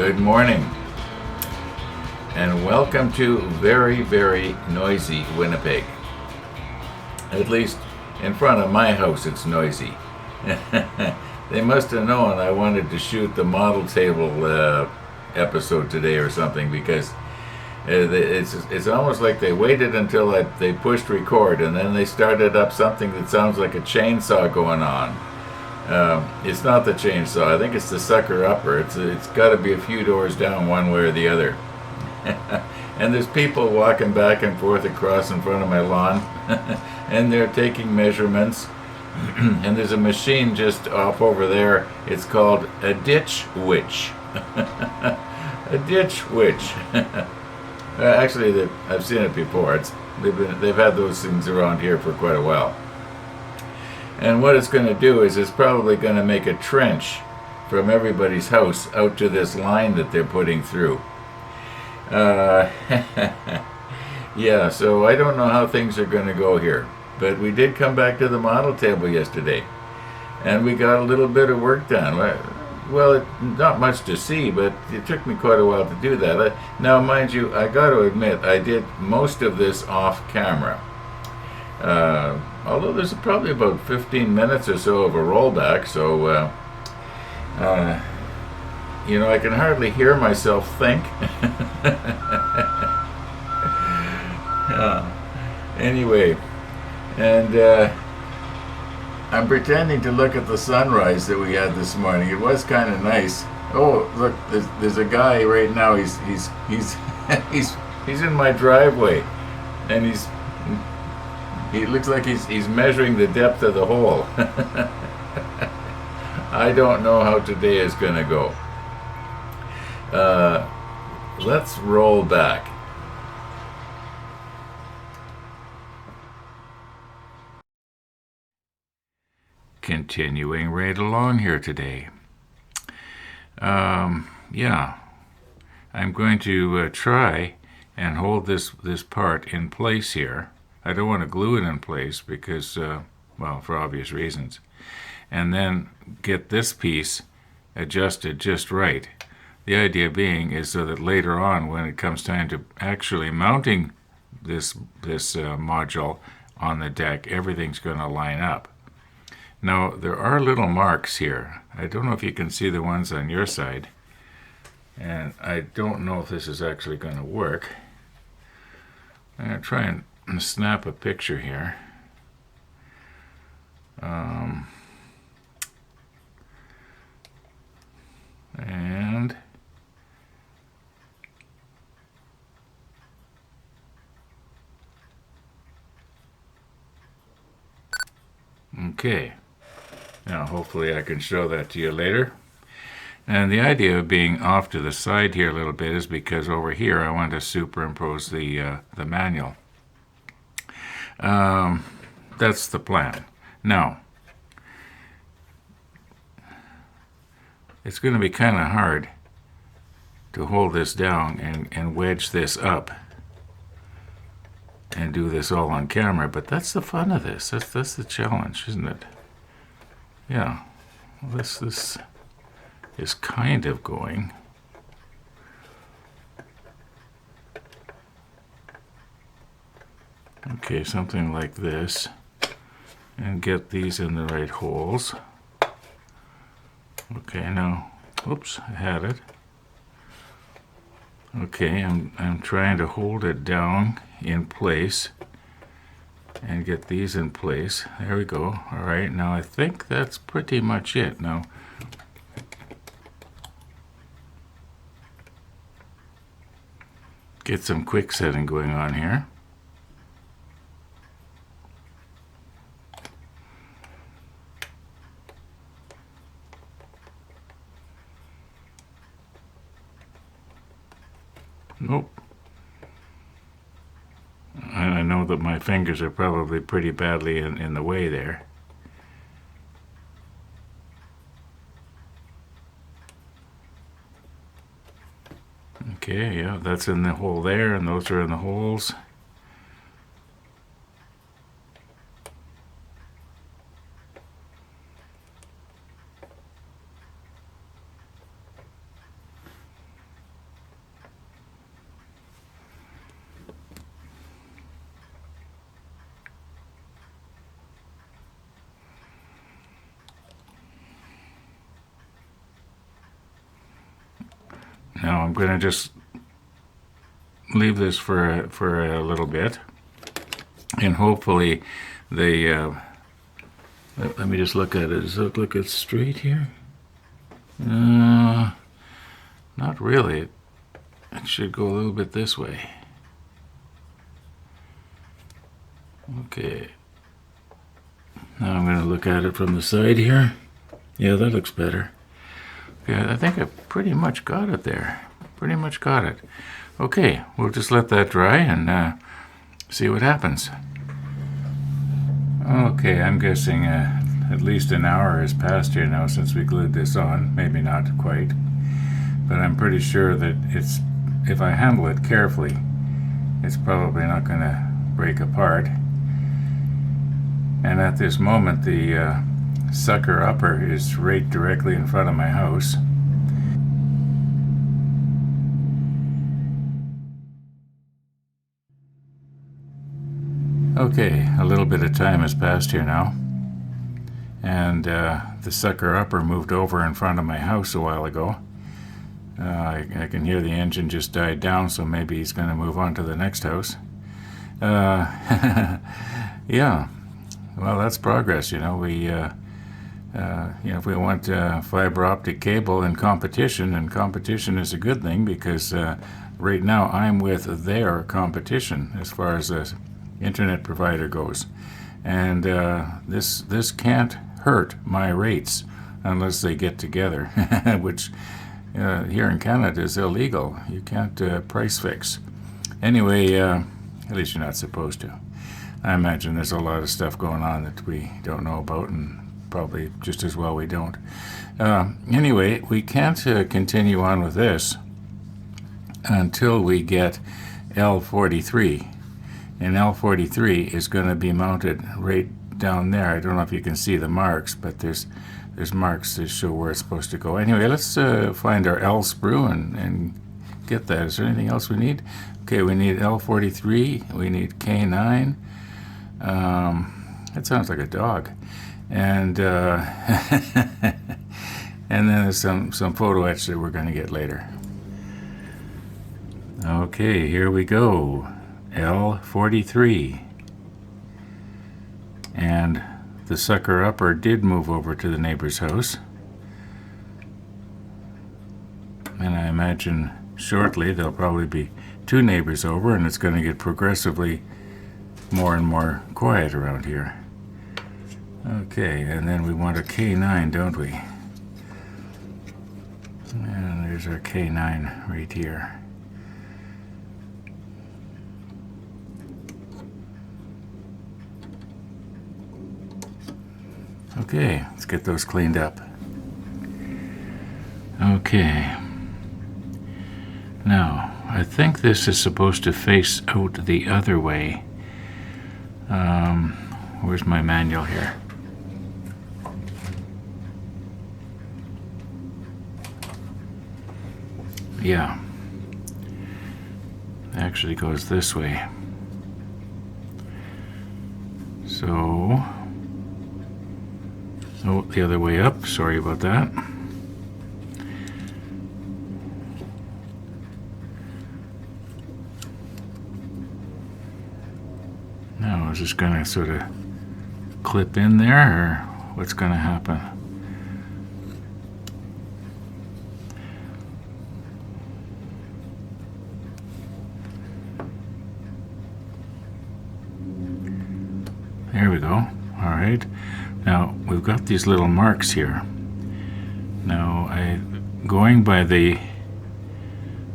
Good morning, and welcome to very, very noisy Winnipeg. At least in front of my house it's noisy. They must have known I wanted to shoot the model table episode today or something, because it's almost like they waited until they pushed record and then they started up something that sounds like a chainsaw going on. It's not the chainsaw. I think it's the sucker upper. It's got to be a few doors down one way or the other. And there's people walking back and forth across in front of my lawn, and they're taking measurements. And there's a machine just off over there. It's called a ditch witch. A ditch witch. Actually, I've seen it before. They've had those things around here for quite a while. And what it's going to do is it's probably going to make a trench from everybody's house out to this line that they're putting through. Yeah, so I don't know how things are going to go here. But we did come back to the model table yesterday. And we got a little bit of work done. Well, not much to see, but it took me quite a while to do that. Now, mind you, I got to admit, I did most of this off camera. Although there's probably about 15 minutes or so of a rollback, so I can hardly hear myself think. Anyway, and I'm pretending to look at the sunrise that we had this morning. It was kind of nice. Oh, look, there's a guy right now. He's he's in my driveway, and he looks like he's measuring the depth of the hole. I don't know how today is going to go. Let's roll back. Continuing right along here today. Yeah, I'm going to try and hold this part in place here. I don't want to glue it in place because, for obvious reasons. And then get this piece adjusted just right. The idea being is so that later on, when it comes time to actually mounting this module on the deck, everything's going to line up. Now, there are little marks here. I don't know if you can see the ones on your side. And I don't know if this is actually going to work. I'm going to try and snap a picture here. And okay. Now, hopefully I can show that to you later. And the idea of being off to the side here a little bit is because over here I want to superimpose the manual. That's the plan. Now, it's going to be kind of hard to hold this down and wedge this up and do this all on camera, but that's the fun of this. That's the challenge, isn't it? Yeah, this is kind of going. Okay, something like this, and get these in the right holes. Okay, now, oops, I had it. Okay, I'm trying to hold it down in place and get these in place. There we go. All right, now I think that's pretty much it. Now, get some quick setting going on here. Nope. I know that my fingers are probably pretty badly in the way there. Okay, yeah, that's in the hole there, and those are in the holes. I'm going to just leave this for a little bit, and hopefully they. Let me just look at it. Does it look at straight here? Not really. It should go a little bit this way. Okay. Now I'm going to look at it from the side here. Yeah, that looks better. Okay, I think I pretty much got it there. Pretty much got it. Okay, we'll just let that dry and see what happens. Okay, I'm guessing at least an hour has passed here now since we glued this on. Maybe not quite, but I'm pretty sure that if I handle it carefully, it's probably not going to break apart. And at this moment, the sucker upper is right directly in front of my house. Okay, a little bit of time has passed here now, and the sucker upper moved over in front of my house a while ago. I can hear the engine just died down, so maybe he's going to move on to the next house. Yeah, well, that's progress. If we want fiber optic cable and competition is a good thing, because right now I'm with their competition as far as the internet provider goes, and this can't hurt my rates unless they get together, which here in Canada is illegal. You can't price fix. Anyway, at least you're not supposed to. I imagine there's a lot of stuff going on that we don't know about, and probably just as well we don't. Anyway, we can't continue on with this until we get L43. And L43 is going to be mounted right down there. I don't know if you can see the marks, but there's marks to show where it's supposed to go. Anyway, let's find our L sprue and get that. Is there anything else we need? Okay, we need L43. We need K9. That sounds like a dog. And and then there's some photo etch that we're going to get later. Okay, here we go. L43. And the sucker upper did move over to the neighbor's house. And I imagine shortly there'll probably be 2 neighbors over, and it's going to get progressively more and more quiet around here. Okay, and then we want a K9, don't we? And there's our K9 right here. Okay, let's get those cleaned up. Okay. Now, I think this is supposed to face out the other way. Where's my manual here? Yeah. It actually goes this way. So... oh, the other way up. Sorry about that. Now, is this going to sort of clip in there, or what's going to happen? There we go. All right. Now, we've got these little marks here. Now, going by the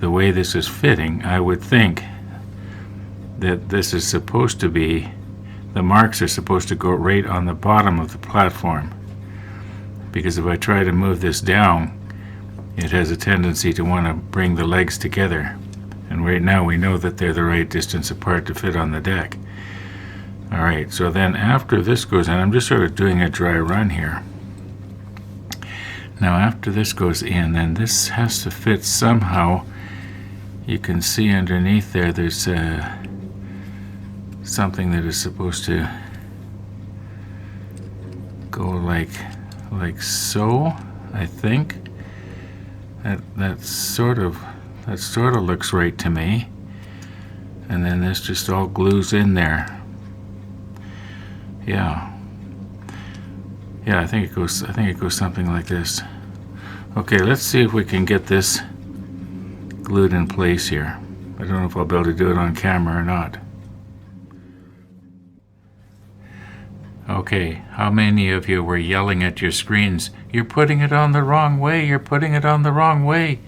way this is fitting, I would think that this is supposed to be, the marks are supposed to go right on the bottom of the platform. Because if I try to move this down, it has a tendency to want to bring the legs together. And right now we know that they're the right distance apart to fit on the deck. Alright, so then after this goes in, I'm just sort of doing a dry run here. Now after this goes in, then this has to fit somehow. You can see underneath there, there's something that is supposed to go like so, I think. That's sort of That sort of looks right to me. And then this just all glues in there. Yeah. Yeah, I think it goes something like this. Okay, let's see if we can get this glued in place here. I don't know if I'll be able to do it on camera or not. Okay, how many of you were yelling at your screens, "You're putting it on the wrong way, you're putting it on the wrong way"?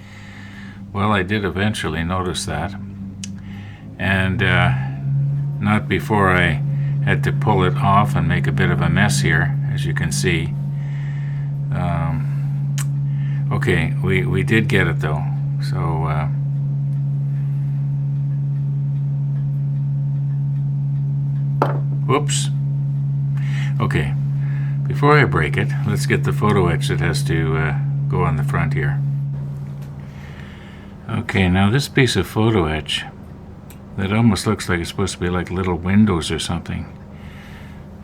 Well, I did eventually notice that. And not before I had to pull it off and make a bit of a mess here, as you can see. Okay, we did get it though. So whoops. Okay, before I break it, let's get the photo etch that has to go on the front here. Okay, now this piece of photo etch, that almost looks like it's supposed to be like little windows or something.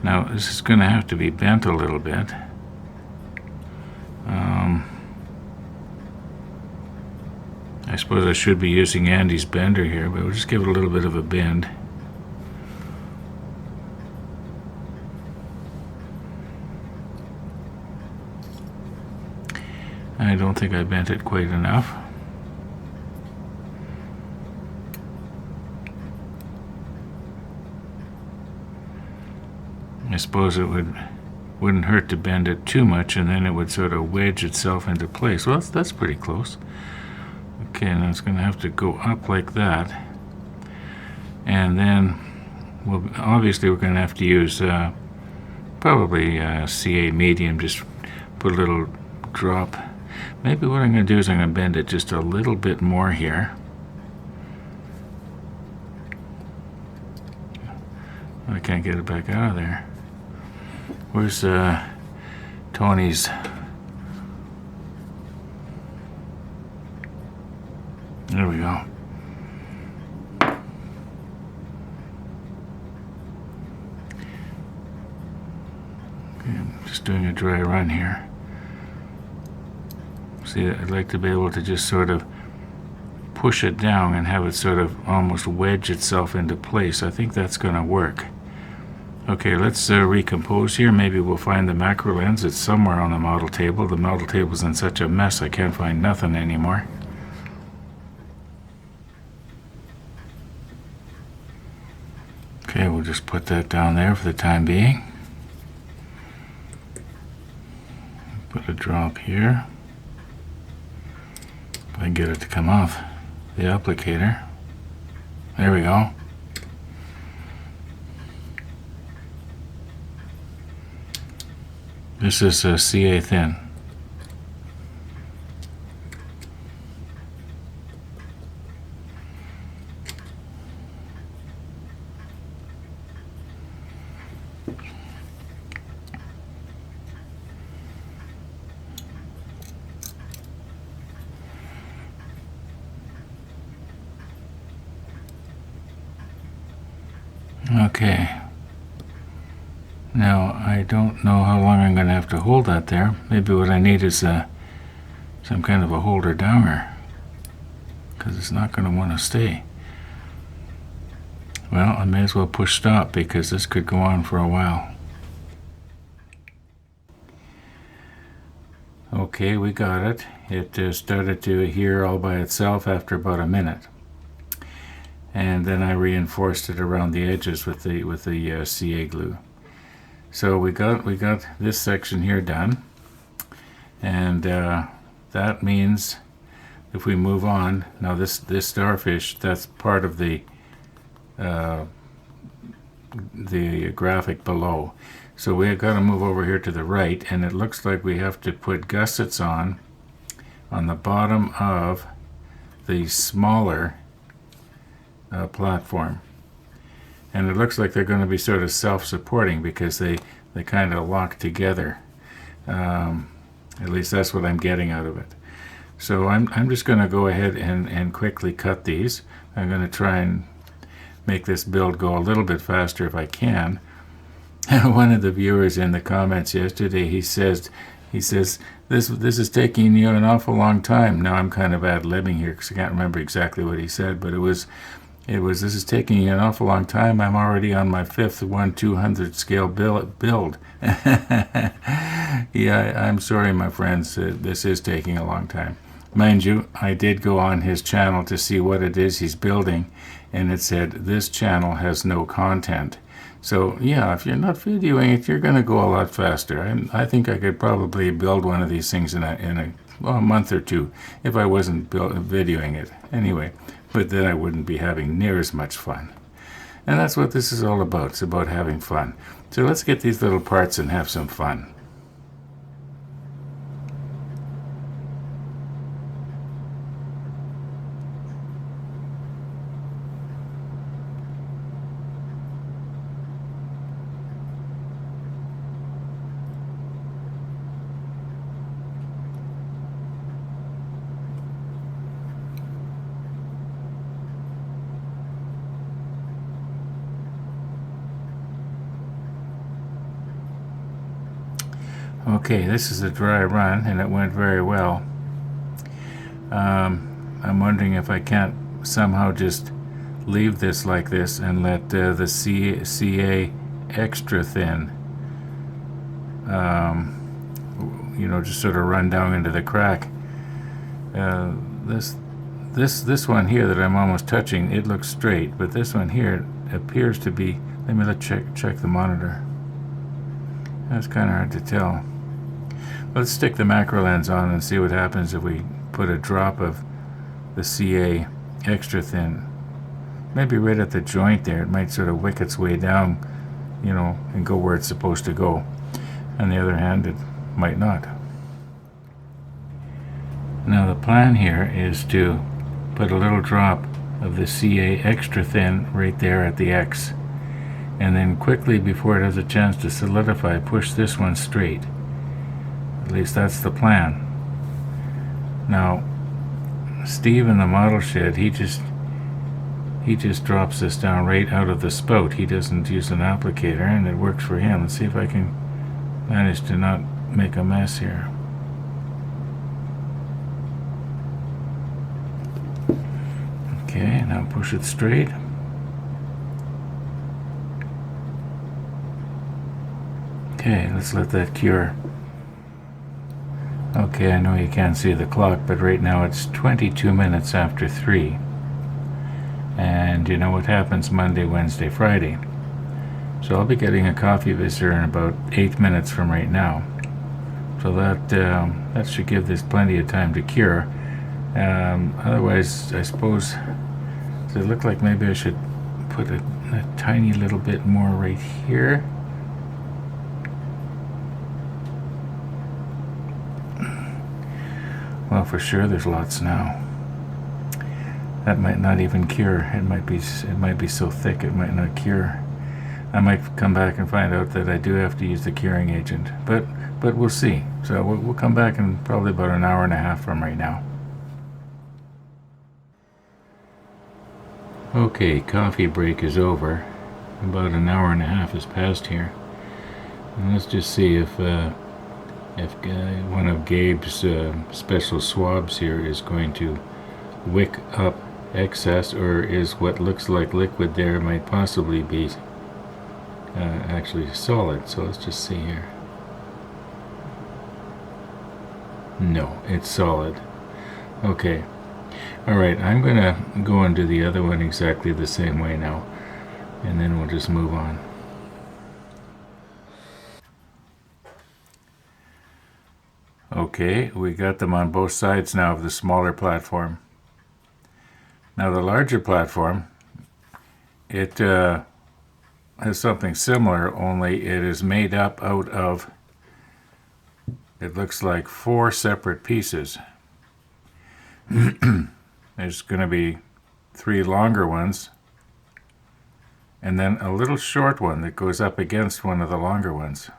Now this is going to have to be bent a little bit. I suppose I should be using Andy's bender here, but we'll just give it a little bit of a bend. I don't think I bent it quite enough. I suppose it wouldn't hurt to bend it too much, and then it would sort of wedge itself into place. Well, that's pretty close. Okay, now it's going to have to go up like that, and then obviously we're going to have to use probably CA medium. Just put a little drop. Maybe what I'm going to do is I'm going to bend it just a little bit more here. I can't get it back out of there. Where's Tony's? There we go. Okay, I'm just doing a dry run here. See, I'd like to be able to just sort of push it down and have it sort of almost wedge itself into place. I think that's going to work. Okay, let's recompose here. Maybe we'll find the macro lens. It's somewhere on the model table. The model table's in such a mess I can't find nothing anymore. Okay, we'll just put that down there for the time being. Put a drop here. If I can get it to come off the applicator. There we go. This is a CA thin. Okay. Now, I don't know how long I'm going to have to hold that there. Maybe what I need is some kind of a holder downer, because it's not going to want to stay. Well, I may as well push stop because this could go on for a while. Okay, we got it. It started to adhere all by itself after about a minute. And then I reinforced it around the edges with the CA glue. So we got this section here done, and that means if we move on now, this starfish, that's part of the graphic below. So we've got to move over here to the right, and it looks like we have to put gussets on the bottom of the smaller platform. And it looks like they're going to be sort of self-supporting because they kind of lock together. At least that's what I'm getting out of it. So I'm just going to go ahead and quickly cut these. I'm going to try and make this build go a little bit faster if I can. One of the viewers in the comments yesterday, he says This is taking you an awful long time. Now I'm kind of ad-libbing here because I can't remember exactly what he said, but this is taking you an awful long time. I'm already on my fifth 1/200 scale build. Yeah, I'm sorry, my friends. This is taking a long time. Mind you, I did go on his channel to see what it is he's building, and it said this channel has no content. So yeah, if you're not videoing it, you're going to go a lot faster. I think I could probably build one of these things in a month or two if I wasn't videoing it. Anyway, but then I wouldn't be having near as much fun. And that's what this is all about. It's about having fun. So let's get these little parts and have some fun. Okay, this is a dry run, and it went very well. I'm wondering if I can't somehow just leave this like this and let the CA extra thin, just sort of run down into the crack. This one here that I'm almost touching, it looks straight, but this one here appears to be. Let me check the monitor. That's kind of hard to tell. Let's stick the macro lens on and see what happens if we put a drop of the CA extra thin. Maybe right at the joint there. It might sort of wick its way down, and go where it's supposed to go. On the other hand, it might not. Now the plan here is to put a little drop of the CA extra thin right there at the X, and then quickly, before it has a chance to solidify, push this one straight. At least that's the plan. Now, Steve in the model shed, he just drops this down right out of the spout. He doesn't use an applicator, and it works for him. Let's see if I can manage to not make a mess here. Okay, now push it straight. Okay, let's let that cure. Okay, I know you can't see the clock, but right now it's 22 minutes after 3. And you know what happens Monday, Wednesday, Friday. So I'll be getting a coffee visitor in about 8 minutes from right now. So that should give this plenty of time to cure. Otherwise, I suppose, does it look like maybe I should put a tiny little bit more right here? Well, for sure, there's lots now. That might not even cure. It might be so thick it might not cure. I might come back and find out that I do have to use the curing agent, but we'll see. So we'll come back in probably about an hour and a half from right now. Okay, coffee break is over. About an hour and a half has passed here, and let's just see if one of Gabe's special swabs here is going to wick up excess, or is what looks like liquid there might possibly be actually solid. So let's just see here. No, it's solid. Okay. Alright, I'm going to go and do the other one exactly the same way now, and then we'll just move on. Okay, we got them on both sides now of the smaller platform. Now the larger platform, it has something similar, only it is made up out of, it looks like 4 separate pieces. There's going to be 3 longer ones, and then a little short one that goes up against one of the longer ones.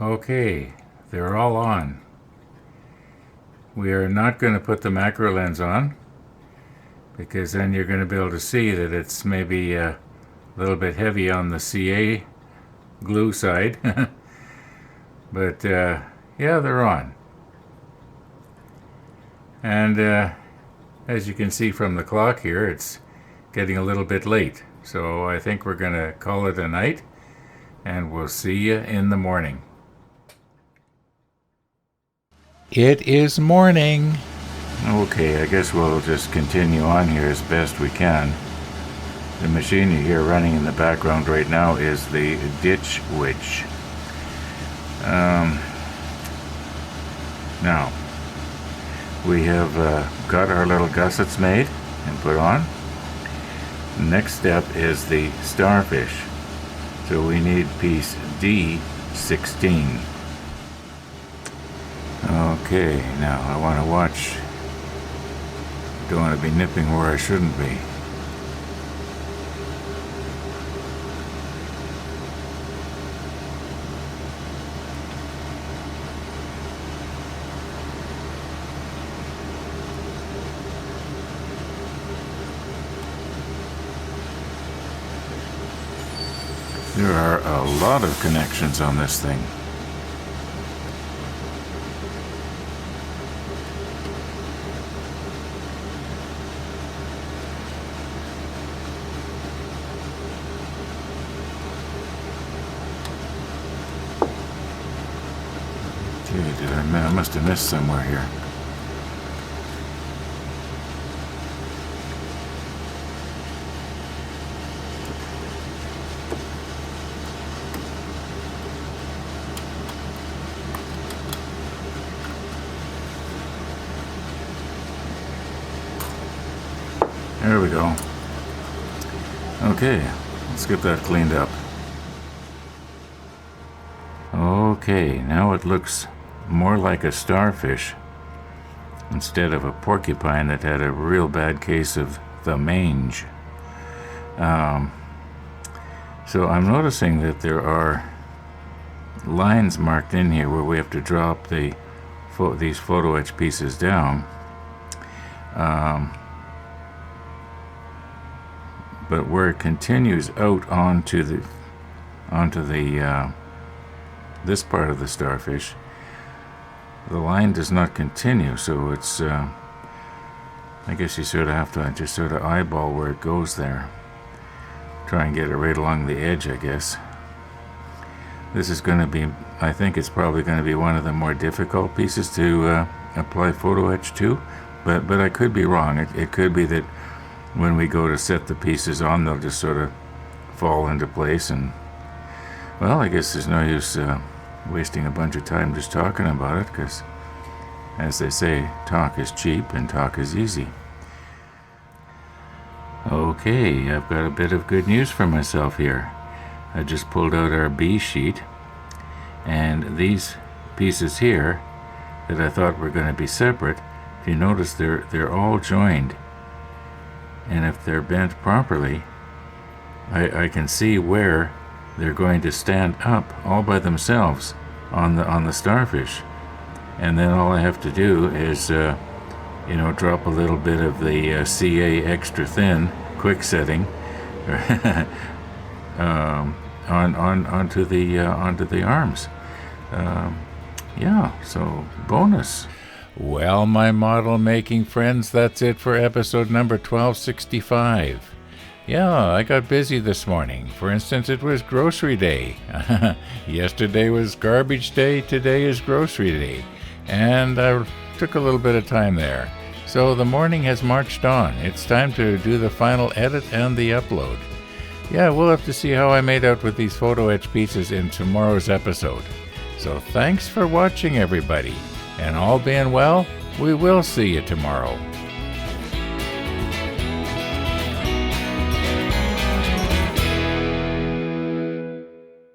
Okay, they're all on. We are not going to put the macro lens on, because then you're going to be able to see that it's maybe a little bit heavy on the CA glue side. But yeah, they're on. And as you can see from the clock here, it's getting a little bit late. So I think we're going to call it a night, and we'll see you in the morning. It is morning. Okay, I guess we'll just continue on here as best we can. The machine you hear running in the background right now is the ditch witch. Now, we have got our little gussets made and put on. Next step is the starfish. So we need piece D16. Okay, now I want to watch. Don't want to be nipping where I shouldn't be. There are a lot of connections on this thing. Okay, I must have missed somewhere here. There we go. Okay, let's get that cleaned up. Okay, now it looks more like a starfish instead of a porcupine that had a real bad case of the mange. So I'm noticing that there are lines marked in here where we have to drop these photo etch pieces down. But where it continues out onto this part of the starfish, the line does not continue, so it's I guess you sort of have to just sort of eyeball where it goes there. Try and get it right along the edge, I guess. This is going to be, I think it's probably going to be one of the more difficult pieces to apply photo etch to, but I could be wrong. It could be that when we go to set the pieces on, they'll just sort of fall into place, and well, I guess there's no use wasting a bunch of time just talking about it, because as they say, talk is cheap and talk is easy. Okay, I've got a bit of good news for myself here. I just pulled out our B sheet, and these pieces here that I thought were going to be separate, if you notice, they're all joined. And if they're bent properly, I can see where they're going to stand up all by themselves on the starfish. And then all I have to do is, drop a little bit of the CA extra thin quick setting onto the arms. Yeah, so bonus. Well, my model making friends, that's it for episode number 1265. Yeah, I got busy this morning. For instance, it was grocery day. Yesterday was garbage day, today is grocery day. And I took a little bit of time there. So the morning has marched on. It's time to do the final edit and the upload. Yeah, we'll have to see how I made out with these photo etch pieces in tomorrow's episode. So thanks for watching, everybody. And all being well, we will see you tomorrow.